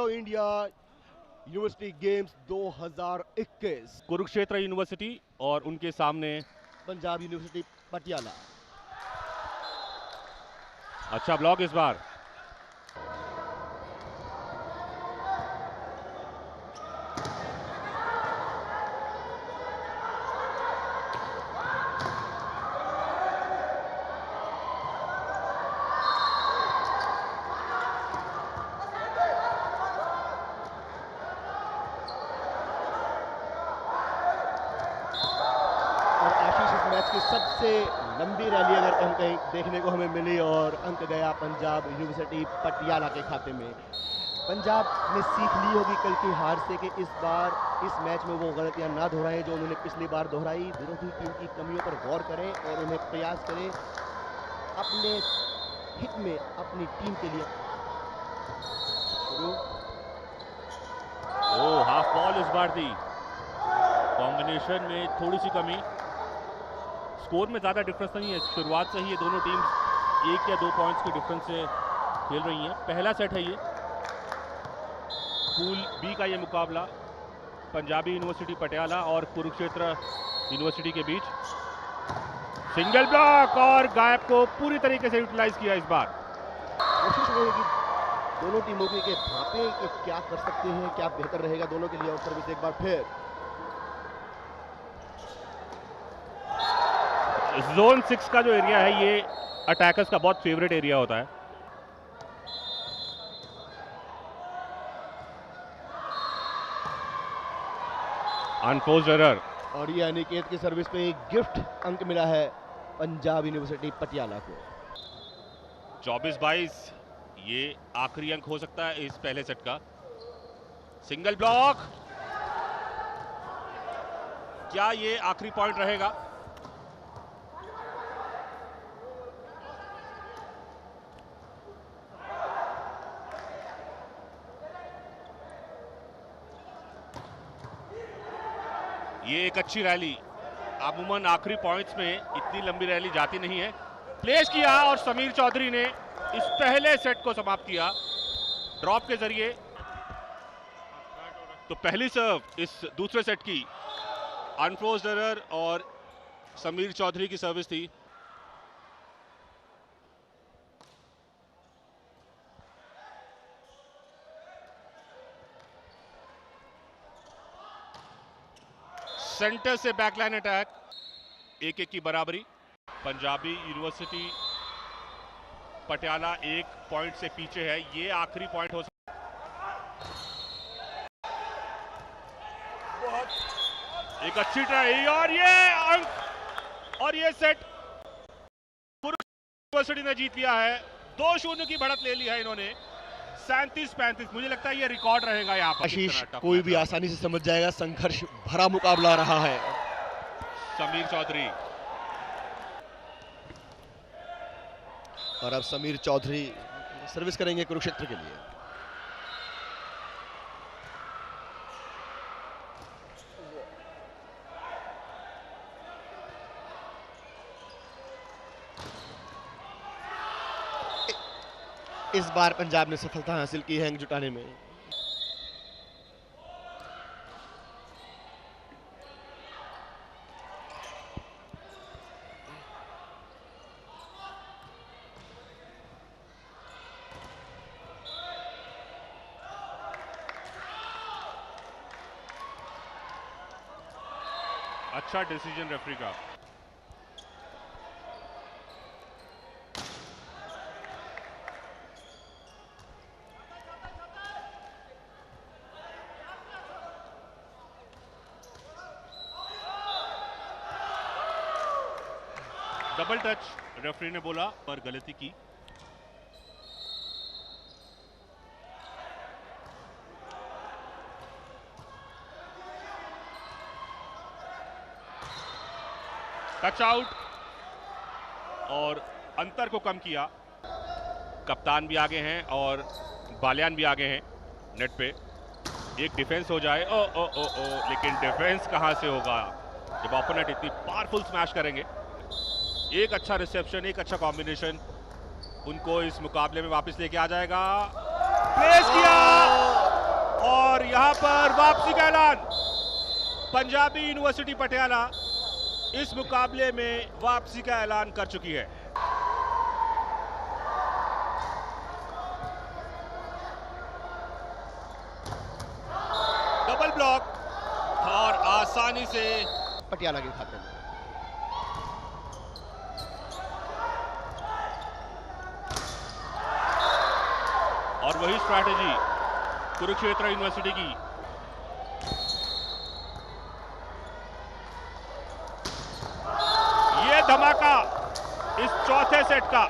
खेलो India university games 2021 Kurukshetra university और उनके सामने पंजाब यूनिवर्सिटी पटियाला। अच्छा ब्लॉक इस बार। मैच की सबसे लंबी रैली अगर हम कहीं देखने को हमें मिली और अंक गया पंजाब यूनिवर्सिटी पटियाला के खाते में। पंजाब ने सीख ली होगी कल की हार से कि इस बार इस मैच में वो गलतियां ना दोहराएं जो उन्होंने पिछली बार दोहराई। विरोधी टीम की कमियों पर गौर करें और उन्हें प्रयास करें अपने हित में अपनी टीम के लिए। हाफ बॉल इस बार दी, कॉम्बिनेशन में थोड़ी सी कमी। स्कोर में ज़्यादा डिफरेंस नहीं है, शुरुआत से ही ये दोनों टीम्स 1 या 2 पॉइंट्स के डिफरेंस से खेल रही हैं। पहला सेट है ये पूल बी का ये मुकाबला पंजाबी यूनिवर्सिटी पटियाला और कुरुक्षेत्र यूनिवर्सिटी के बीच। सिंगल ब्लॉक और गायब को पूरी तरीके से यूटिलाइज किया इस बार। कोशिश रहेगी दोनों टीमों की कि भापें कि क्या कर सकते हैं, क्या बेहतर रहेगा दोनों के लिए। और सर्विस एक बार फिर जोन 6 का जो एरिया है ये अटैकर्स का बहुत फेवरेट एरिया होता है। अनफोर्स्ड एरर और ये अनिकेत की सर्विस पे एक गिफ्ट अंक मिला है पंजाब यूनिवर्सिटी पटियाला को। 24-22 ये आखिरी अंक हो सकता है इस पहले सेट का। सिंगल ब्लॉक, क्या ये आखिरी पॉइंट रहेगा? ये एक अच्छी रैली, अमूमन आखिरी पॉइंट्स में इतनी लंबी रैली जाती नहीं है। प्लेस किया और समीर चौधरी ने इस पहले सेट को समाप्त किया ड्रॉप के जरिए। तो पहली सर्व इस दूसरे सेट की अनफोर्स्ड एरर और समीर चौधरी की सर्विस थी। सेंटर से बैकलाइन अटैक, 1-1 की बराबरी। पंजाबी यूनिवर्सिटी पटियाला 1 पॉइंट से पीछे है, ये आखिरी पॉइंट हो सकता है। एक अच्छी ट्राई और ये अंक और ये सेट यूनिवर्सिटी ने जीत लिया है। 2-0 की बढ़त ले ली है इन्होंने। 37-35 मुझे लगता है ये रिकॉर्ड रहेगा यहाँ पर। आशीष कोई भी आसानी से समझ जाएगा, संघर्ष भरा मुकाबला रहा है। समीर चौधरी और अब समीर चौधरी सर्विस करेंगे कुरुक्षेत्र के लिए। इस बार पंजाब ने सफलता हासिल की है अंक जुटाने में। अच्छा डिसीजन रेफरी का। डबल टच रेफरी ने बोला पर गलती की। टच आउट और अंतर को कम किया। कप्तान भी आगे हैं और बालियान भी आगे हैं नेट पे। एक डिफेंस हो जाए ओ ओ ओ ओ, लेकिन डिफेंस कहां से होगा जब ओपोनेंट इतनी पावरफुल स्मैश करेंगे। एक अच्छा रिसेप्शन, एक अच्छा कॉम्बिनेशन उनको इस मुकाबले में वापस लेके आ जाएगा। प्लेस किया और यहां पर वापसी का ऐलान। पंजाबी यूनिवर्सिटी पटियाला इस मुकाबले में वापसी का ऐलान कर चुकी है। डबल ब्लॉक और आसानी से पटियाला के खाते में। और वही स्ट्रैटेजी कुरुक्षेत्र यूनिवर्सिटी की। ये धमाका इस चौथे सेट का।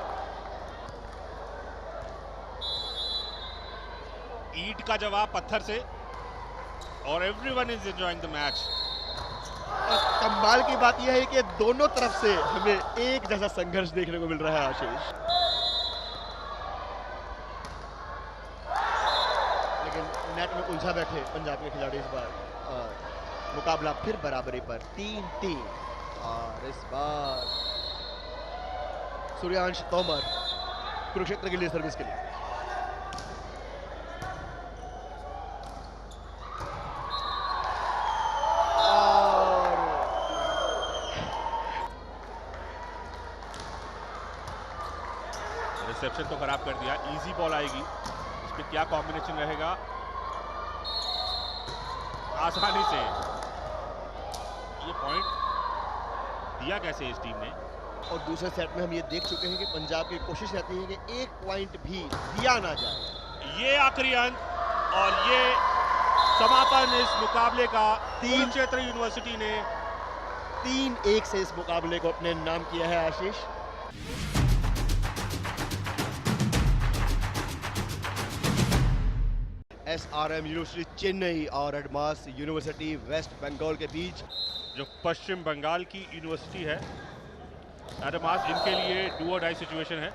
ईंट का जवाब पत्थर से और everyone is enjoying the match. कमाल की बात यह है कि दोनों तरफ से हमें एक जैसा संघर्ष देखने को मिल रहा है आशीष। लेकिन नेट में उलझा बैठे पंजाब के खिलाड़ी इस बार। मुकाबला फिर बराबरी पर 3-3 और इस बार सूर्यांश तोमर कुरुक्षेत्र के लिए सर्विस के लिए। रिसेप्शन तो खराब कर दिया। इजी बॉल आएगी, इस पे क्या कॉम्बिनेशन रहेगा। आसानी से ये पॉइंट दिया कैसे इस टीम ने। और दूसरे सेट में हम ये देख चुके हैं कि पंजाब की कोशिश रहती है कि एक पॉइंट भी दिया ना जाए। ये आखिरी अंक और ये समापन इस मुकाबले का। कुरुक्षेत्र यूनिवर्सिटी ने 3-1 से इस मुकाबले को अपने नाम किया है आशीष। SRM यूनिवर्सिटी चेन्नई और एडमास यूनिवर्सिटी वेस्ट बंगाल के बीच, जो पश्चिम बंगाल की यूनिवर्सिटी है एडमास, इनके लिए डू और डाई सिचुएशन है।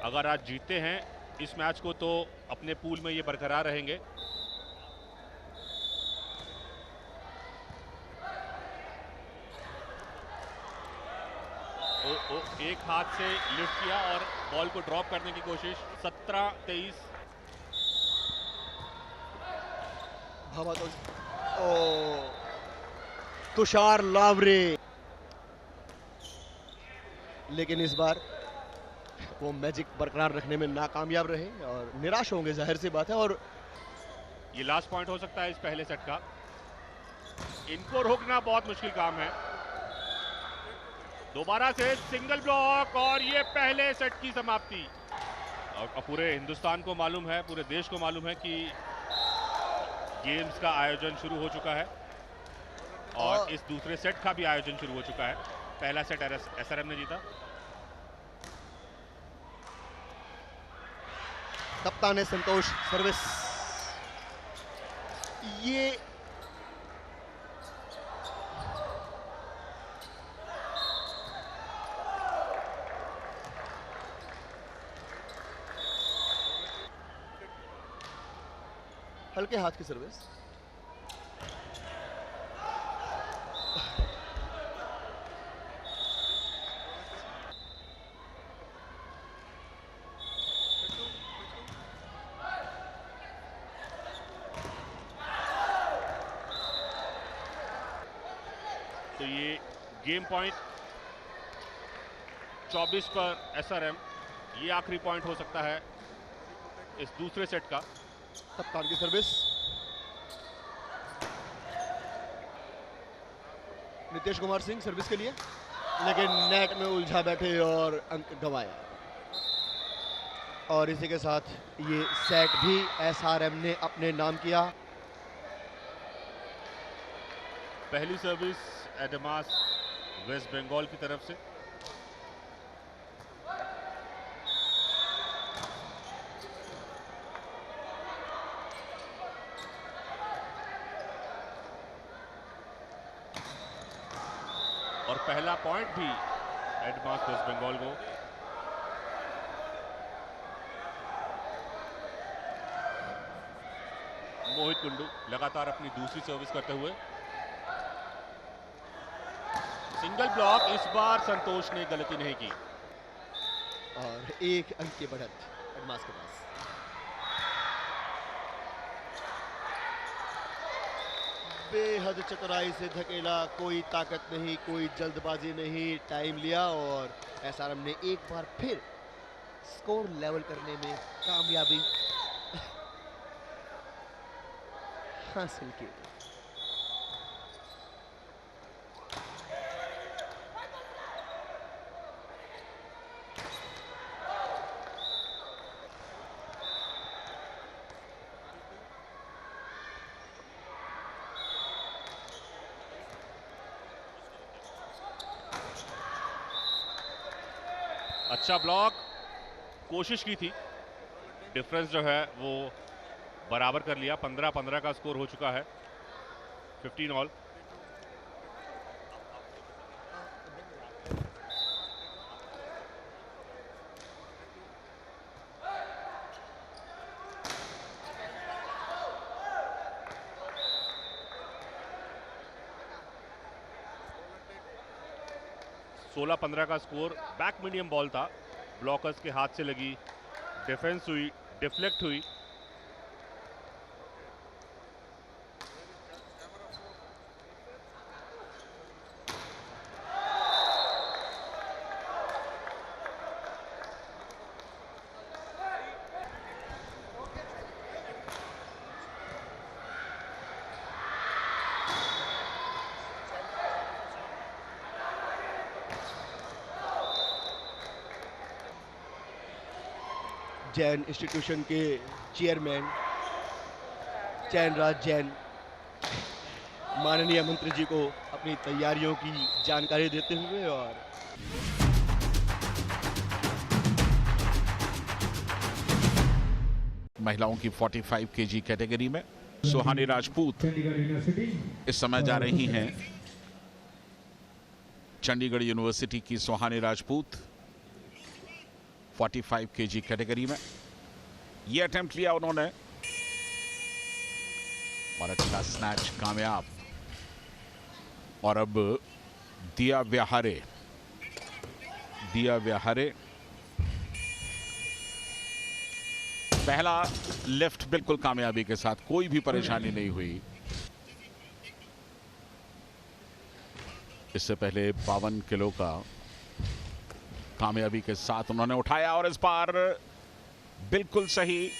अगर आज जीतते हैं इस मैच को तो अपने पूल में ये बरकरार रहेंगे। एक हाथ से लिफ्ट किया और बॉल को ड्रॉप करने की कोशिश। 17-23। तुषार लावरे, लेकिन इस बार वो मैजिक बरकरार रखने में नाकामयाब रहे और निराश होंगे, जाहिर सी बात है। और ये लास्ट पॉइंट हो सकता है इस पहले सेट का। इनको रोकना बहुत मुश्किल काम है। दोबारा से सिंगल ब्लॉक और ये पहले सेट की समाप्ति। और पूरे हिंदुस्तान को मालूम है, पूरे देश को मालूम है कि गेम्स का आयोजन शुरू हो चुका है और इस दूसरे सेट का भी आयोजन शुरू हो चुका है। पहला सेट SRM ने जीता। कप्तान संतोष सर्विस। ये हल्के हाथ की सर्विस। तो ये गेम पॉइंट 24 पर SRM। ये आखिरी पॉइंट हो सकता है इस दूसरे सेट का। कप्तान की सर्विस। नितेश कुमार सिंह सर्विस के लिए, लेकिन नेट में उलझा बैठे और अंक गंवाया। और इसी के साथ ये सेट भी SRM ने अपने नाम किया। पहली सर्विस एडमास वेस्ट बंगाल की तरफ से। और पहला पॉइंट भी एडमास वेस्ट बंगाल को। मोहित कुंडू लगातार अपनी दूसरी सर्विस करते हुए। सिंगल ब्लॉक, इस बार संतोष ने गलती नहीं की और एक अंक की बढ़त एडमास के पास। बेहद चतुराई से धकेला, कोई ताकत नहीं, कोई जल्दबाजी नहीं, टाइम लिया और एसआरएम ने एक बार फिर स्कोर लेवल करने में कामयाबी हासिल की। अच्छा ब्लॉक, कोशिश की थी, डिफरेंस जो है वो बराबर कर लिया। 15-15 का स्कोर हो चुका है, 15 ऑल। सोलह 15 का स्कोर। बैक मीडियम बॉल था, ब्लॉकर्स के हाथ से लगी, डिफेंस हुई, डिफ्लेक्ट हुई। जैन इंस्टीट्यूशन के चेयरमैन चैनराज जैन माननीय मंत्री जी को अपनी तैयारियों की जानकारी देते हुए और महिलाओं की 45 केजी कैटेगरी में सुहानी राजपूत इस समय जा रही हैं। चंडीगढ़ यूनिवर्सिटी की सुहानी राजपूत 45 केजी कैटेगरी में ये अटेम्प्ट लिया उन्होंने और अच्छा स्नैच कामयाब। और अब दिया व्याहारे पहला लेफ्ट बिल्कुल कामयाबी के साथ, कोई भी परेशानी नहीं हुई। इससे पहले 52 किलो का कामयाबी के साथ उन्होंने उठाया और इस बार बिल्कुल सही।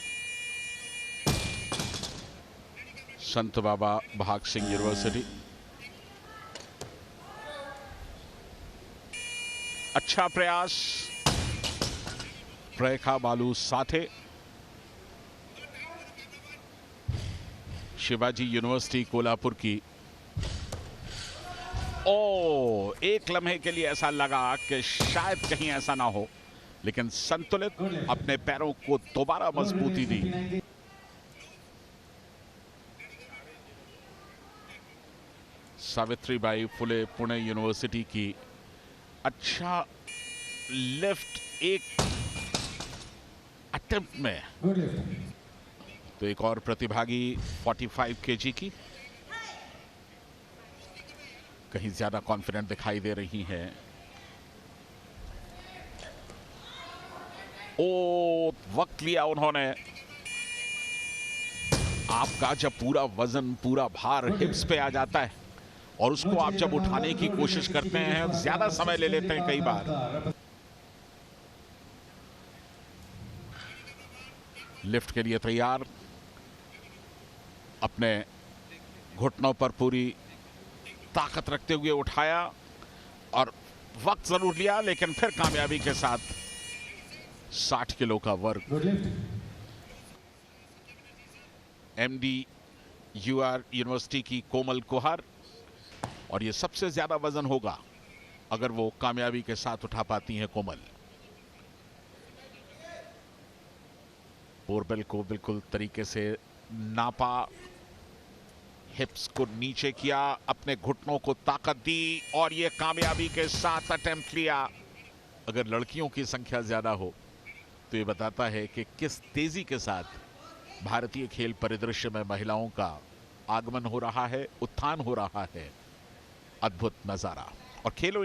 संत बाबा भाग सिंह यूनिवर्सिटी, अच्छा प्रयास। रेखा बालू साथे, शिवाजी यूनिवर्सिटी कोल्हापुर की। ओ, एक लम्हे के लिए ऐसा लगा कि शायद कहीं ऐसा ना हो, लेकिन संतुलित अपने पैरों को दोबारा मजबूती दी। सावित्रीबाई फुले पुणे यूनिवर्सिटी की अच्छा लेफ्ट एक अटेम्प्ट में। तो एक और प्रतिभागी 45 केजी की कहीं ज्यादा कॉन्फिडेंट दिखाई दे रही हैं। ओ, वक्त लिया उन्होंने। आपका जब पूरा वजन, पूरा भार हिप्स पे आ जाता है और उसको आप जब उठाने की कोशिश करते हैं, ज्यादा समय ले लेते हैं कई बार। लिफ्ट के लिए तैयार, अपने घुटनों पर पूरी ताकत रखते हुए उठाया और वक्त जरूर लिया, लेकिन फिर कामयाबी के साथ 60 किलो का वर्ग। एमडी यूआर यूनिवर्सिटी की कोमल कुहार, और ये सबसे ज्यादा वजन होगा अगर वो कामयाबी के साथ उठा पाती हैं कोमल। बोरबेल को बिल्कुल तरीके से नापा, हिप्स को नीचे किया, अपने घुटनों को ताकत दी और ये कामयाबी के साथ अटेम्प्ट लिया। अगर लड़कियों की संख्या ज्यादा हो तो ये बताता है कि किस तेजी के साथ भारतीय खेल परिदृश्य में महिलाओं का आगमन हो रहा है, उत्थान हो रहा है। अद्भुत नजारा। और खेलो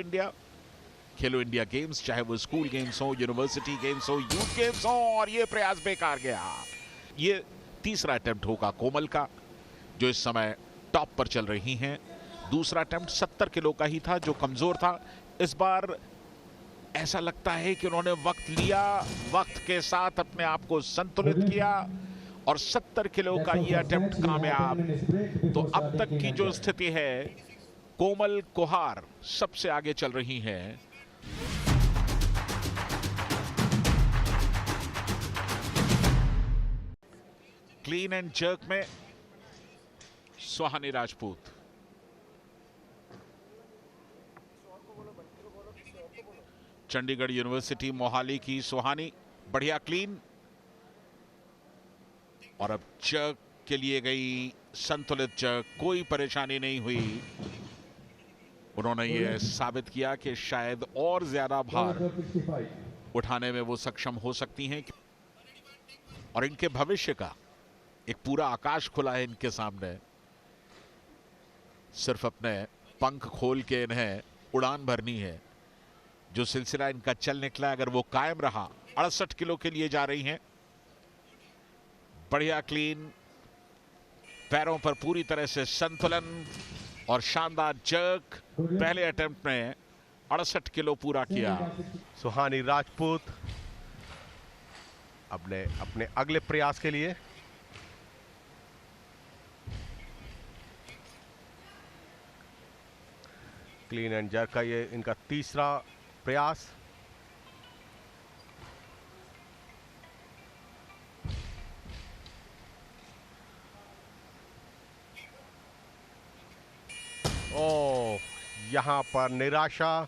इंडिया गेम्स, चाहे वो स्कूल गेम्स हो, यूनिवर्सिटी गेम्स हो, यूथ गेम्स हो, और ये प्रयास बेकार गया। ये तीसरा अटेम्प्ट होगा कोमल का, जो इस समय टॉप पर चल रही हैं। दूसरा अटेम्प्ट 70 किलो का ही था जो कमजोर था। इस बार ऐसा लगता है कि उन्होंने वक्त लिया, वक्त के साथ अपने आप को संतुलित किया और 70 किलो का ये अटेम्प्ट कामयाब। तो अब तक की जो स्थिति है, कोमल कोहार सबसे आगे चल रही हैं। क्लीन एंड जर्क में सुहानी राजपूत, चंडीगढ़ यूनिवर्सिटी मोहाली की सुहानी, बढ़िया क्लीन। और अब जर्क के लिए गई, संतुलित जर्क, कोई परेशानी नहीं हुई। उन्होंने ये साबित किया कि शायद और ज्यादा भार उठाने में वो सक्षम हो सकती हैं और इनके भविष्य का एक पूरा आकाश खुला है इनके सामने। सिर्फ अपने पंख खोल के इन्हें उड़ान भरनी है। जो सिलसिला इनका चल निकला, अगर वो कायम रहा, 68 किलो के लिए जा रही हैं। बढ़िया क्लीन, पैरों पर पूरी तरह से संतुलन और शानदार जर्क। पहले अटेम्प्ट में 68 किलो पूरा किया। सुहानी राजपूत अपने अगले प्रयास के लिए क्लीन एंड जर्क का ये इनका तीसरा प्रयास। ओ, यहां पर निराशा।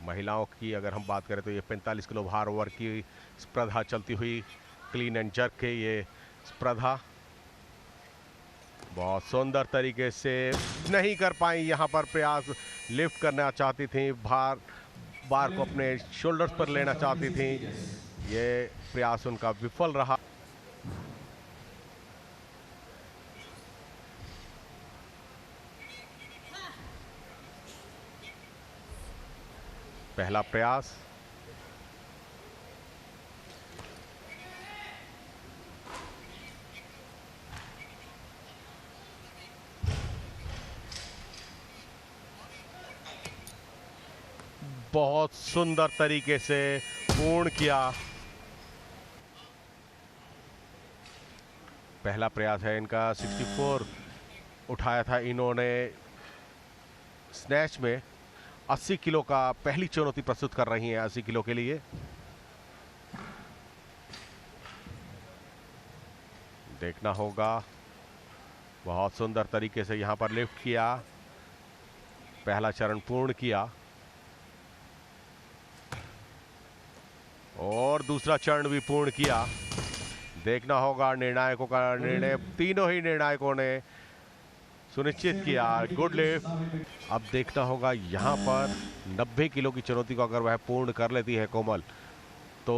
महिलाओं की अगर हम बात करें तो ये 45 किलो भार वर्ग की स्पर्धा चलती हुई, क्लीन एंड जर्क के ये स्पर्धा बहुत सुंदर तरीके से नहीं कर पाई। यहाँ पर प्रयास लिफ्ट करना चाहती थी, बार को अपने शोल्डर्स पर लेना चाहती थी। ये प्रयास उनका विफल रहा। पहला प्रयास, बहुत सुंदर तरीके से पूर्ण किया। पहला प्रयास है इनका। 64 उठाया था इन्होंने स्नैच में। 80 किलो का पहली चुनौती प्रस्तुत कर रही हैं 80 किलो के लिए। देखना होगा। बहुत सुंदर तरीके से यहां पर लिफ्ट किया, पहला चरण पूर्ण किया और दूसरा चरण भी पूर्ण किया। देखना होगा निर्णायकों का निर्णय। तीनों ही निर्णायकों ने सुनिश्चित किया गुड लिफ्ट। अब देखना होगा यहाँ पर 90 किलो की चुनौती को अगर वह पूर्ण कर लेती है कोमल, तो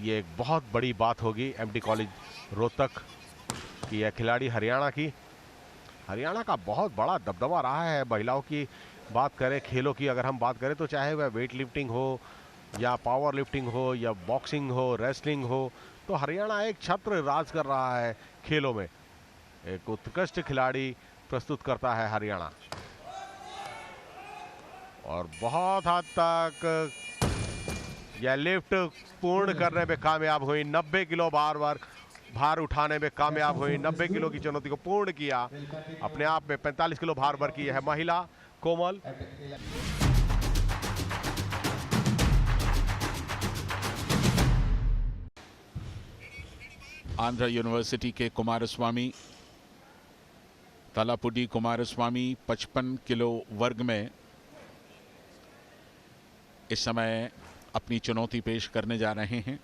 ये एक बहुत बड़ी बात होगी। एमडी कॉलेज रोहतक की यह खिलाड़ी हरियाणा का बहुत बड़ा दबदबा रहा है। महिलाओं की बात करें, खेलों की अगर हम बात करें, तो चाहे वह वेट लिफ्टिंग हो या पावर लिफ्टिंग हो या बॉक्सिंग हो, रेसलिंग हो, तो हरियाणा एक छत्र राज कर रहा है खेलों में। एक उत्कृष्ट खिलाड़ी प्रस्तुत करता है हरियाणा और बहुत हद तक यह लिफ्ट पूर्ण करने में कामयाब हुई। 90 किलो भार उठाने में कामयाब हुई। 90 किलो की चुनौती को पूर्ण किया। अपने आप में 45 किलो भार वर्ग की यह महिला कोमल। आंध्र यूनिवर्सिटी के कुमारस्वामी, तलापुडी कुमारस्वामी 55 किलो वर्ग में इस समय अपनी चुनौती पेश करने जा रहे हैं।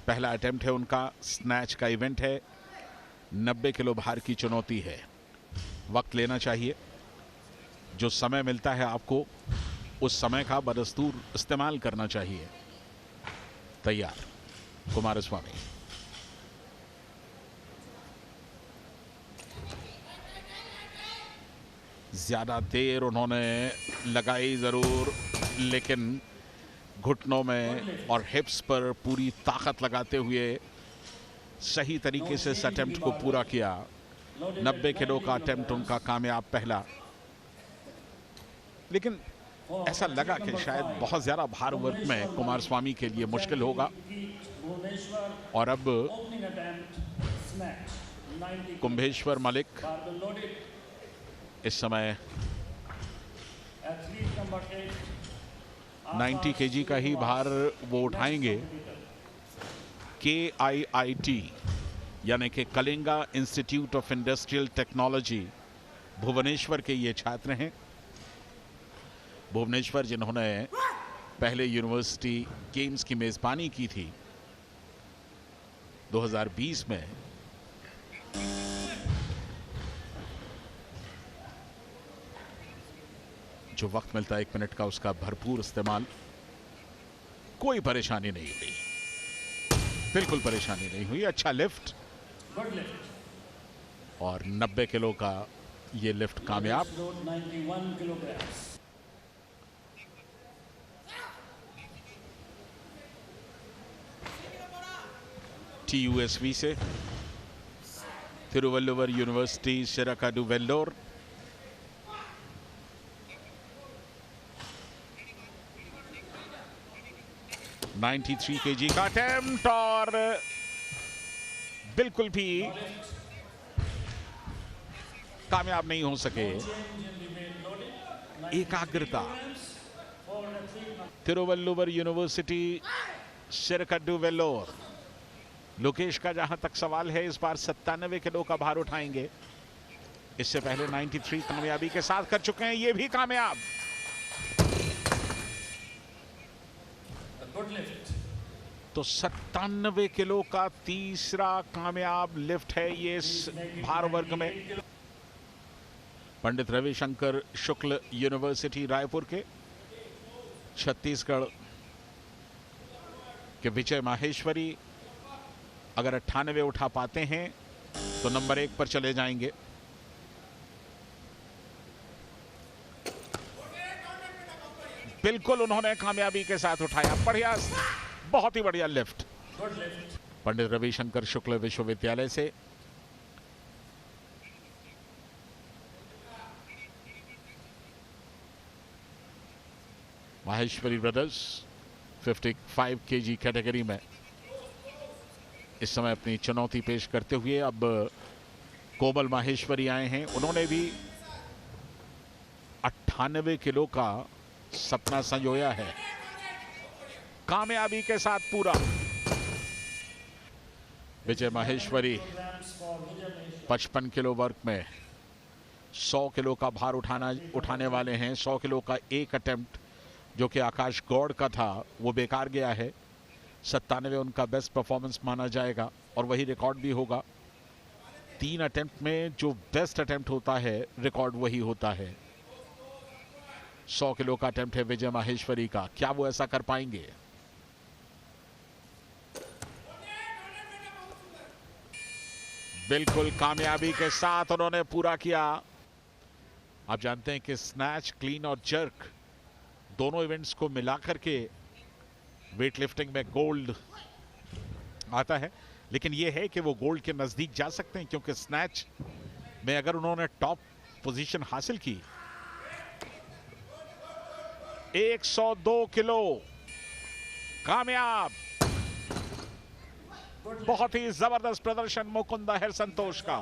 पहला अटेम्प्ट है उनका, स्नैच का इवेंट है। 90 किलो भार की चुनौती है। वक्त लेना चाहिए। जो समय मिलता है आपको, उस समय का बदस्तूर इस्तेमाल करना चाहिए। तैयार कुमारस्वामी। ज्यादा देर उन्होंने लगाई जरूर, लेकिन घुटनों में और हिप्स पर पूरी ताकत लगाते हुए सही तरीके से इस अटेम्प्ट को पूरा किया। 90 किलो का अटेम्प्ट उनका कामयाब पहला, लेकिन ऐसा लगा कि शायद बहुत ज्यादा भार वर्ग में कुमार स्वामी के लिए मुश्किल होगा। और अब कुंभेश्वर मलिक इस समय 90 केजी का ही भार वो उठाएंगे। KIIT यानी कि Kalinga institute of industrial technology Bhubaneswar के ये छात्र हैं। भुवनेश्वर जिन्होंने पहले यूनिवर्सिटी गेम्स की मेजबानी की थी 2020 में। जो वक्त मिलता है 1 मिनट का, उसका भरपूर इस्तेमाल। कोई परेशानी नहीं हुई, बिल्कुल परेशानी नहीं हुई। अच्छा लिफ्ट और 90 किलो का ये लिफ्ट कामयाब। TUSV से तिरुवल्लुवर यूनिवर्सिटी शिराकाडू वेल्लोर। (93 kg का अटेम्प्ट और बिल्कुल भी कामयाब नहीं हो सके। एकाग्रता। तिरुवल्लुवर यूनिवर्सिटी शिराकाडू वेल्लोर। लोकेश का जहां तक सवाल है, इस बार 97 किलो का भार उठाएंगे। इससे पहले 93 कामयाबी के साथ कर चुके हैं, ये भी कामयाब। तो 97 किलो का तीसरा कामयाब लिफ्ट है ये इस भार वर्ग में। पंडित रविशंकर शुक्ल यूनिवर्सिटी रायपुर के, छत्तीसगढ़ के विजय माहेश्वरी अगर 98 उठा पाते हैं तो नंबर 1 पर चले जाएंगे। बिल्कुल उन्होंने कामयाबी के साथ उठाया। बढ़िया, बहुत ही बढ़िया लिफ्ट। पंडित रविशंकर शुक्ल विश्वविद्यालय से माहेश्वरी ब्रदर्स 55 kg कैटेगरी में इस समय अपनी चुनौती पेश करते हुए अब कोमल माहेश्वरी आए हैं। उन्होंने भी 98 किलो का सपना संजोया है, कामयाबी के साथ पूरा। विजय माहेश्वरी 55 किलो वर्ग में 100 किलो का भार उठाने वाले हैं। 100 किलो का एक अटेम्प्ट जो कि आकाश गौड़ का था वो बेकार गया है। 97 उनका बेस्ट परफॉर्मेंस माना जाएगा और वही रिकॉर्ड भी होगा। 3 अटेम्प्ट में जो बेस्ट अटेम्प्ट होता है रिकॉर्ड वही होता है। 100 किलो का अटेम्प्ट है विजय माहेश्वरी का, क्या वो ऐसा कर पाएंगे? बिल्कुल कामयाबी के साथ उन्होंने पूरा किया। आप जानते हैं कि स्नैच, क्लीन और जर्क दोनों इवेंट्स को मिलाकर के वेट लिफ्टिंग में गोल्ड आता है, लेकिन यह है कि वो गोल्ड के नजदीक जा सकते हैं क्योंकि स्नैच में अगर उन्होंने टॉप पोजीशन हासिल की 102 किलो कामयाब। बहुत ही जबरदस्त प्रदर्शन मुकुंदा हर संतोष का।